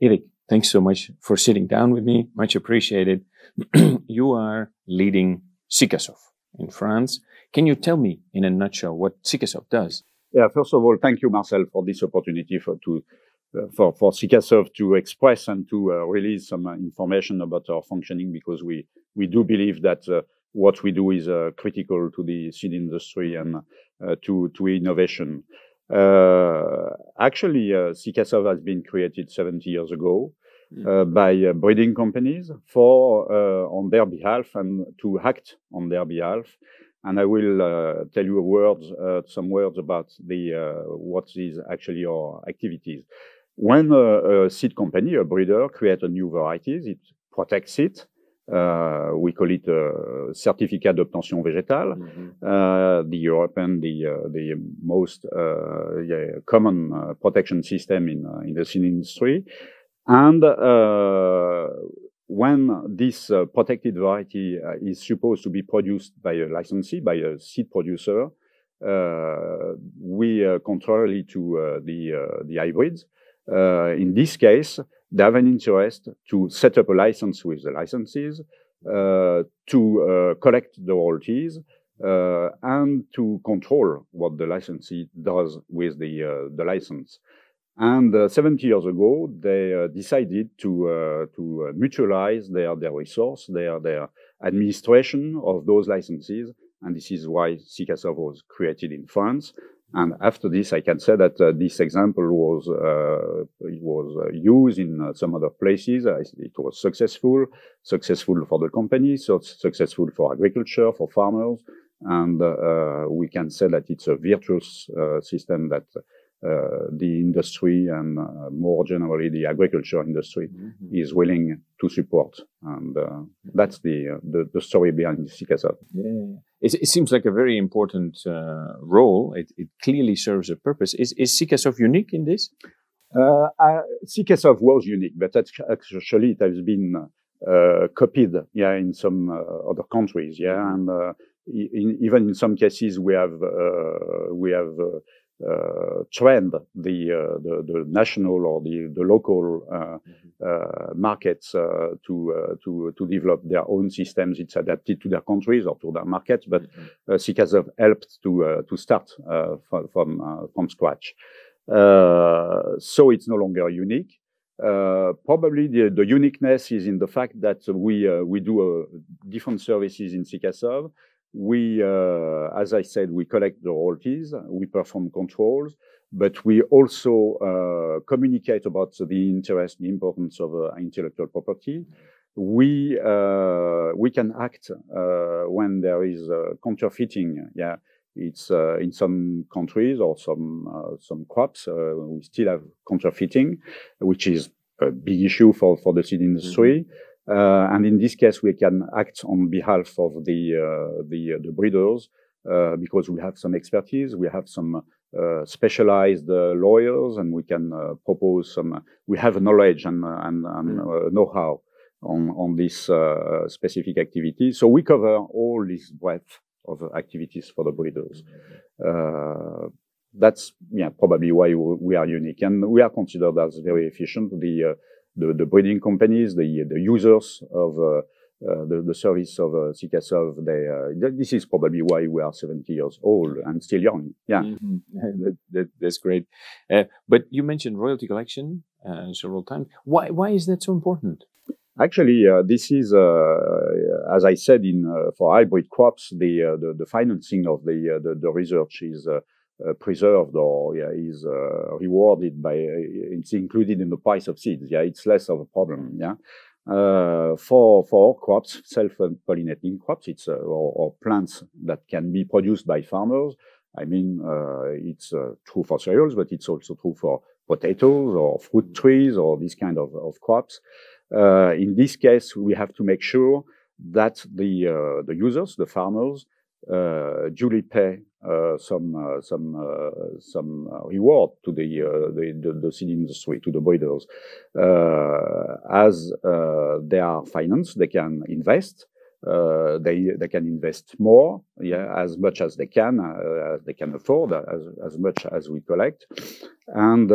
Eric, thanks so much for sitting down with me. Much appreciated. You are leading Cicasov in France. Can you tell me in a nutshell what Cicasov does? Yeah, first of all, thank you, Marcel, for this opportunity for Cicasov to express and to release some information about our functioning, because we do believe that what we do is critical to the seed industry and to innovation. Actually, Cicasov has been created 70 years ago by breeding companies on their behalf and to act on their behalf. And I will tell you some words about what is actually our activities. When a seed company, a breeder, creates a new varieties, it protects it. We call it certificat d'obtention végétale. The European, the most common protection system in the seed industry. And when this protected variety is supposed to be produced by a licensee, by a seed producer, we contrarily to the hybrids, in this case, they have an interest to set up a license with the licensees, to collect the royalties, and to control what the licensee does with the license. And 70 years ago, they decided to mutualize their resource, their administration of those licenses, and this is why Cicasov was created in France. And after this, I can say that this example was used in some other places. It was successful for the company, so successful for agriculture, for farmers, and we can say that it's a virtuous system that the industry and more generally the agriculture industry is willing to support, and that's the story behind Cicasov. Yeah. It seems like a very important role. It clearly serves a purpose. Is Cicasov unique in this? Cicasov was unique, but actually it has been copied, in some other countries, and even in some cases we have trained the national or the local markets to develop their own systems. It's adapted to their countries or to their markets, but Cicasov helped to start from scratch. So it's no longer unique. Probably the uniqueness is in the fact that we do different services in Cicasov. We, as I said, we collect the royalties, we perform controls, but we also communicate about the interest, the importance of intellectual property. We can act when there is counterfeiting. Yeah, it's in some countries or some crops we still have counterfeiting, which is a big issue for the seed industry. And in this case, we can act on behalf of the breeders because we have some expertise, we have some specialized lawyers, and we can propose some. We have knowledge and know-how on this specific activity. So we cover all this breadth of activities for the breeders. That's probably why we are unique, and we are considered as very efficient. The breeding companies, the users of the service of Cicasov, this is probably why we are 70 years old and still young. Yeah, that's great. But you mentioned royalty collection several times. Why is that so important? Actually, this is, as I said, for hybrid crops, the financing of the research is preserved or is rewarded by it's included in the price of seeds. Yeah, it's less of a problem. Yeah, for crops, self-pollinating crops, it's or plants that can be produced by farmers. I mean, it's true for cereals, but it's also true for potatoes or fruit trees or this kind of crops. In this case, we have to make sure that the users, the farmers, duly pay some reward to the seed industry, to the breeders. As they are financed, they can invest. They can invest more, as much as they can afford, as much as we collect, and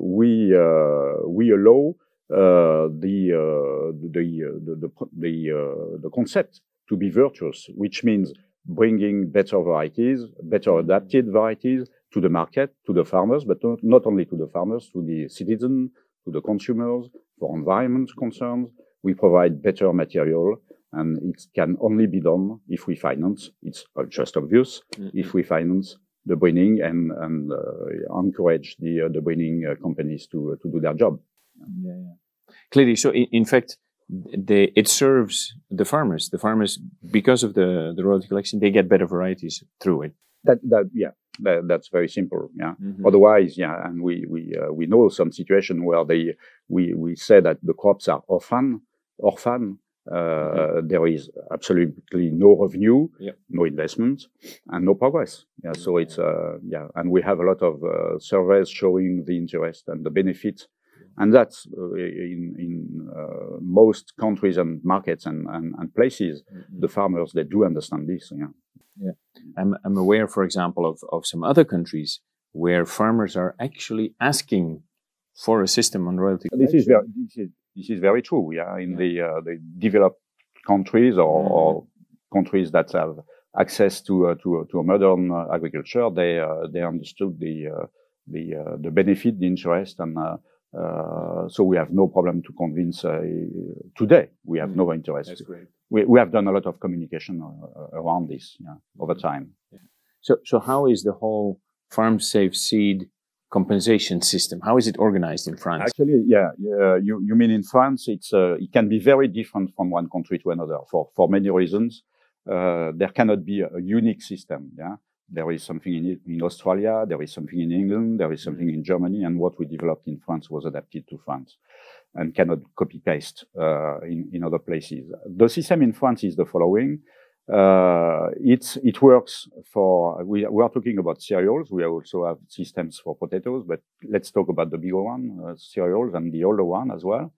we allow the concept to be virtuous, which means bringing better varieties, better adapted varieties to the market, to the farmers, but not only to the farmers, to the citizens, to the consumers, for environment concerns. We provide better material, and it can only be done if we finance. It's just obvious. If we finance the breeding and encourage the breeding companies to do their job. Clearly, so in fact, it serves the farmers. The farmers, because of the royalty collection, they get better varieties through it. That's very simple. Yeah. Otherwise, and we know some situation where we say that the crops are orphan. There is absolutely no revenue, no investment, and no progress. So it's and we have a lot of surveys showing the interest and the benefit, and that's in most countries and markets and places. The farmers, they do understand this. I'm aware, for example, of some other countries where farmers are actually asking for a system on royalty. This is very true. In the developed countries or countries that have access to a modern agriculture, they understood the benefit, the interest, and so we have no problem to convince. Today, we have no interest. That's great. We have done a lot of communication around this over time. So how is the whole Farm Safe Seed compensation system? How is it organized in France? Actually, you mean in France? It can be very different from one country to another for many reasons. There cannot be a unique system. There is something in Australia, there is something in England, there is something in Germany, and what we developed in France was adapted to France and cannot copy paste in other places. The system in France is the following. It works for, we are talking about cereals. We also have systems for potatoes, but let's talk about the bigger one, cereals, and the older one as well.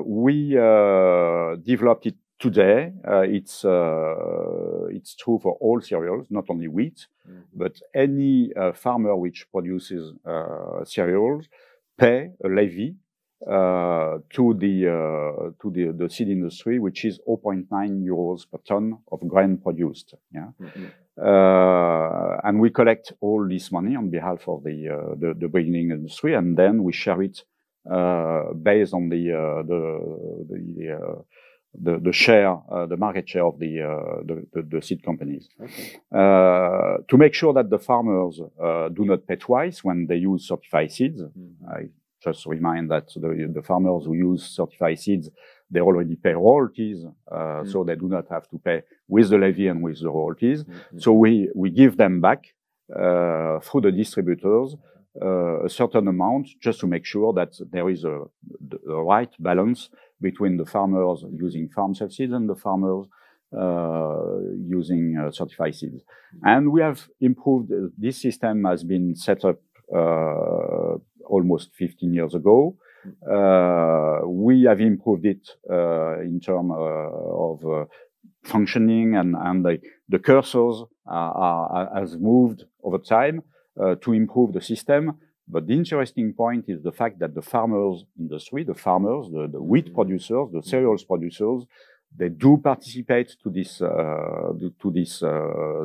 We developed it today. It's true for all cereals, not only wheat, but any farmer which produces cereals pay a levy to the seed industry, which is 0.9 euros per ton of grain produced. And we collect all this money on behalf of the breeding industry, and then we share it based on the share, the market share of the seed companies. To make sure that the farmers do not pay twice when they use certified seeds. I just remind that the farmers who use certified seeds, they already pay royalties, so they do not have to pay with the levy and with the royalties. So we give them back through the distributors a certain amount, just to make sure that there is the right balance between the farmers using Farm Safe seeds and the farmers using certified seeds. And we have improved. This system has been set up almost 15 years ago. We have improved it in terms of functioning, and the cursors has moved over time to improve the system. But the interesting point is the fact that the farmers industry, the farmers, the wheat producers, the cereals producers, they do participate to this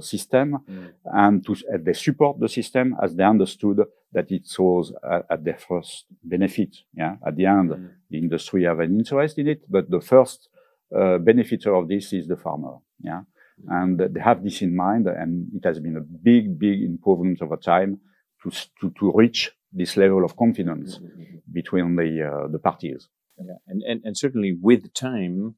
system, and they support the system as they understood that it was at their first benefit. At the end, the industry have an interest in it, but the first benefiter of this is the farmer. And they have this in mind, and it has been a big improvement over time to reach this level of confidence between the parties. And certainly with time,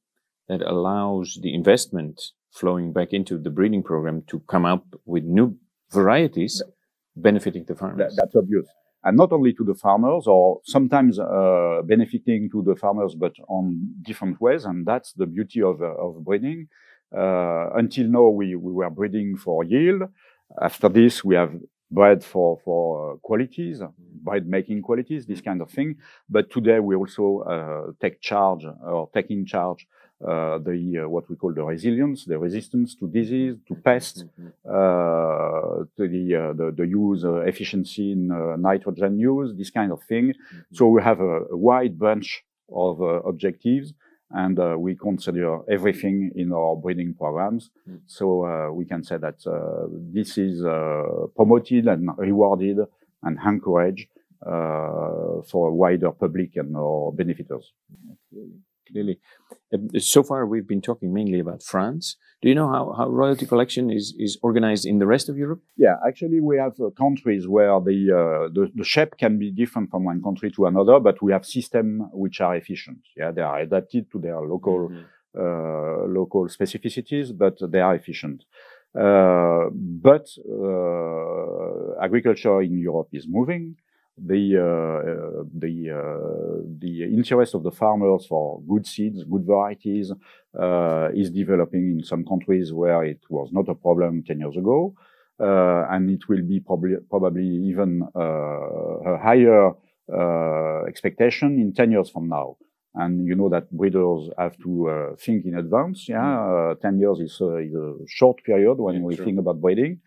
that allows the investment flowing back into the breeding program to come up with new varieties benefiting the farmers. That's obvious. And not only to the farmers, or sometimes benefiting to the farmers, but on different ways. And that's the beauty of breeding. Until now, we were breeding for yield. After this, we have bred for qualities, bred making qualities, this kind of thing. But today, we also take in charge what we call the resilience, the resistance to disease, to pests, to the use efficiency in nitrogen use, this kind of thing. So we have a wide bunch of objectives, and we consider everything in our breeding programs. So we can say that this is promoted and rewarded and encouraged for a wider public and our benefiters. Clearly. So far, we've been talking mainly about France. Do you know how royalty collection is organized in the rest of Europe? Yeah, actually, we have countries where the shape can be different from one country to another, but we have systems which are efficient. Yeah, they are adapted to their local local specificities, but they are efficient. But agriculture in Europe is moving. The interest of the farmers for good seeds, good varieties, is developing in some countries where it was not a problem 10 years ago. And it will be probably even a higher expectation in 10 years from now. And you know that breeders have to think in advance. Yeah, 10 years is a short period when we think about breeding.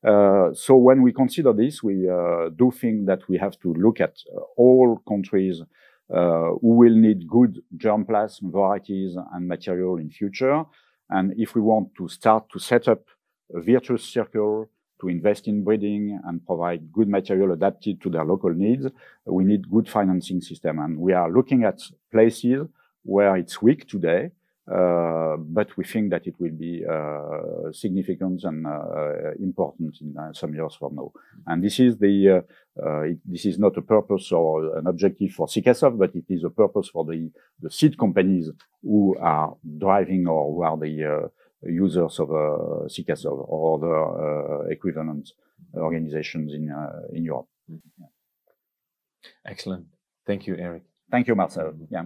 So when we consider this, we do think that we have to look at all countries who will need good germplasm varieties and material in future. And if we want to start to set up a virtuous circle to invest in breeding and provide good material adapted to their local needs, we need good financing system. And we are looking at places where it's weak today, but we think that it will be significant and important in some years from now. And this is this is not a purpose or an objective for Sikasoft, but it is a purpose for the seed companies who are driving or who are the users of Sikasoft or other equivalent organizations in Europe. Excellent. Thank you, Eric. Thank you, Marcel. Yeah.